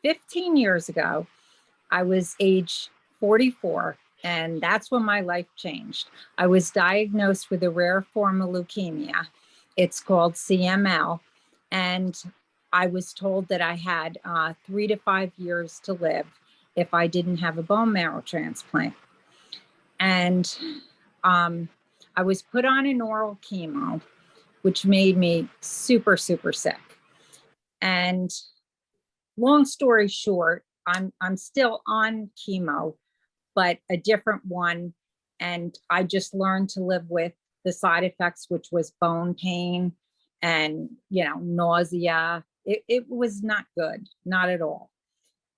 15 years ago, I was age 44, and that's when my life changed. I was diagnosed with a rare form of leukemia. It's called CML. And I was told that I had 3 to 5 years to live if I didn't have a bone marrow transplant. And I was put on an oral chemo, which made me super, super sick. And long story short, I'm still on chemo, but a different one. And I just learned to live with the side effects, which was bone pain and, nausea. It was not good, not at all.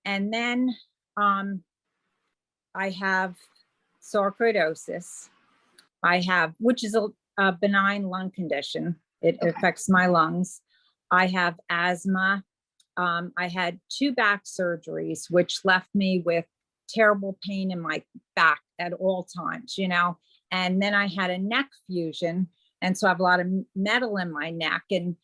And then I have sarcoidosis. Which is a benign lung condition. It affects my lungs. I have asthma. I had 2 back surgeries, which left me with terrible pain in my back at all times, and then I had a neck fusion. And so I have a lot of metal in my neck, and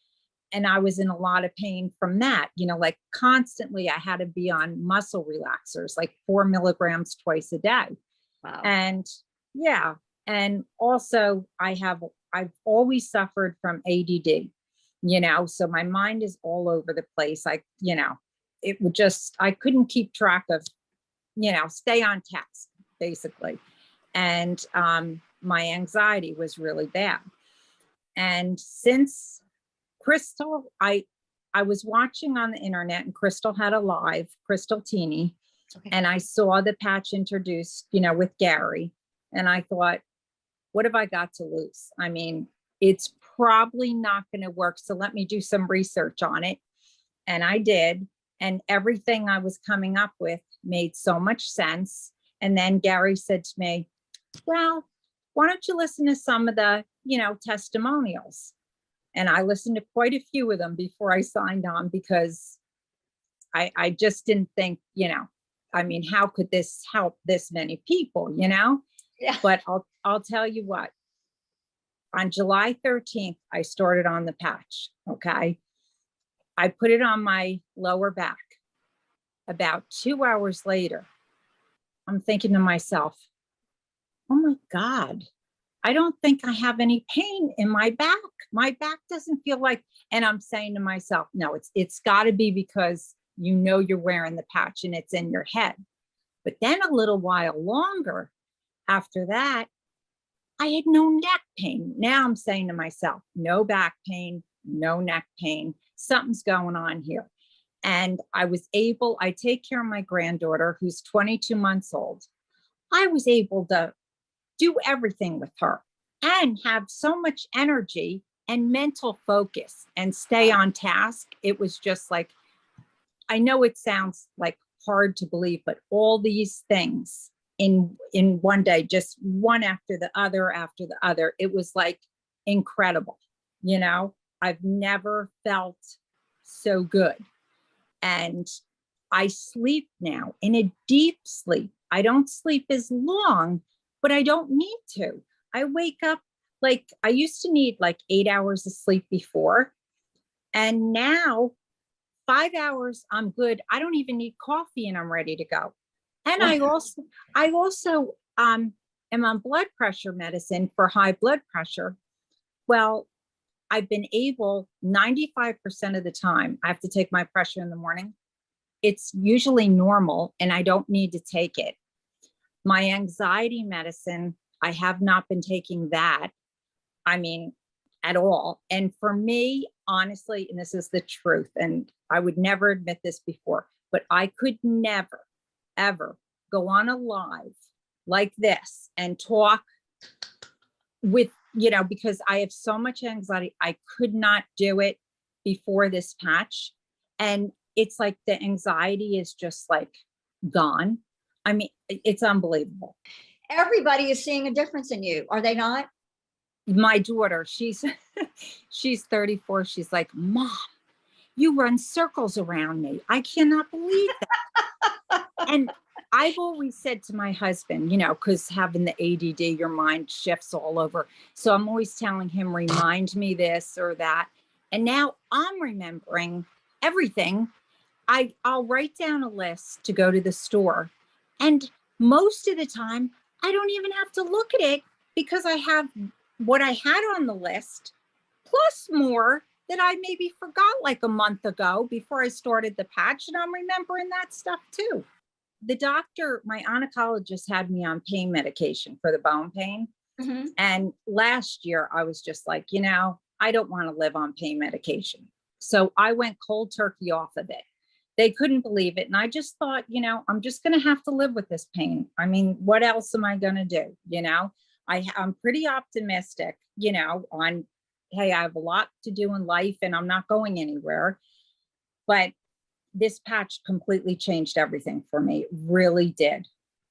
I was in a lot of pain from that, like constantly I had to be on muscle relaxers, like 4 milligrams twice a day. Wow. And yeah. And also I've always suffered from ADD, so my mind is all over the place. It would just, I couldn't keep track of, stay on task basically. And my anxiety was really bad. And since Crystal, I was watching on the internet, and Crystal had a live, Crystal Teeny, and I saw the patch introduced, with Gary. And I thought, what have I got to lose? I mean, it's probably not going to work. So let me do some research on it. And I did. And everything I was coming up with made so much sense. And then Gary said to me, well, why don't you listen to some of the, testimonials? And I listened to quite a few of them before I signed on, because I just didn't think, how could this help this many people, Yeah. But I'll tell you what, on July 13th, I started on the patch. Okay. I put it on my lower back. About 2 hours later, I'm thinking to myself, oh my God, I don't think I have any pain in my back. My back doesn't feel like, and I'm saying to myself, no, it's gotta be because you're wearing the patch and it's in your head. But then a little while longer after that, I had no neck pain. Now I'm saying to myself, no back pain, no neck pain, something's going on here. And I take care of my granddaughter, who's 22 months old. I was able to do everything with her and have so much energy and mental focus and stay on task. It was just like, I know it sounds like hard to believe, but all these things in one day, just one after the other, it was like incredible. I've never felt so good. And I sleep now in a deep sleep. I don't sleep as long, but I don't need to. I wake up, like I used to need like 8 hours of sleep before. And now 5 hours, I'm good. I don't even need coffee and I'm ready to go. And I also am on blood pressure medicine for high blood pressure. Well, I've been able 95% of the time, I have to take my pressure in the morning. It's usually normal and I don't need to take it. My anxiety medicine, I have not been taking that. I mean, at all. And for me, honestly, and this is the truth, and I would never admit this before, but I could never, ever go on a live like this and talk with, because I have so much anxiety. I could not do it before this patch. And it's like the anxiety is just like gone. I mean, it's unbelievable. Everybody is seeing a difference in you, are they not? My daughter, she's 34. She's like, Mom, you run circles around me. I cannot believe that. And I've always said to my husband, because having the ADD, your mind shifts all over. So I'm always telling him, remind me this or that. And now I'm remembering everything. I'll write down a list to go to the store. And most of the time, I don't even have to look at it because I have what I had on the list, plus more that I maybe forgot like a month ago before I started the patch. And I'm remembering that stuff too. The doctor, my oncologist, had me on pain medication for the bone pain. Mhm. And last year, I was just like, I don't want to live on pain medication. So I went cold turkey off of it. They couldn't believe it. And I just thought, I'm just going to have to live with this pain. I mean, what else am I going to do? I'm pretty optimistic, on, hey, I have a lot to do in life and I'm not going anywhere. But this patch completely changed everything for me. It really did.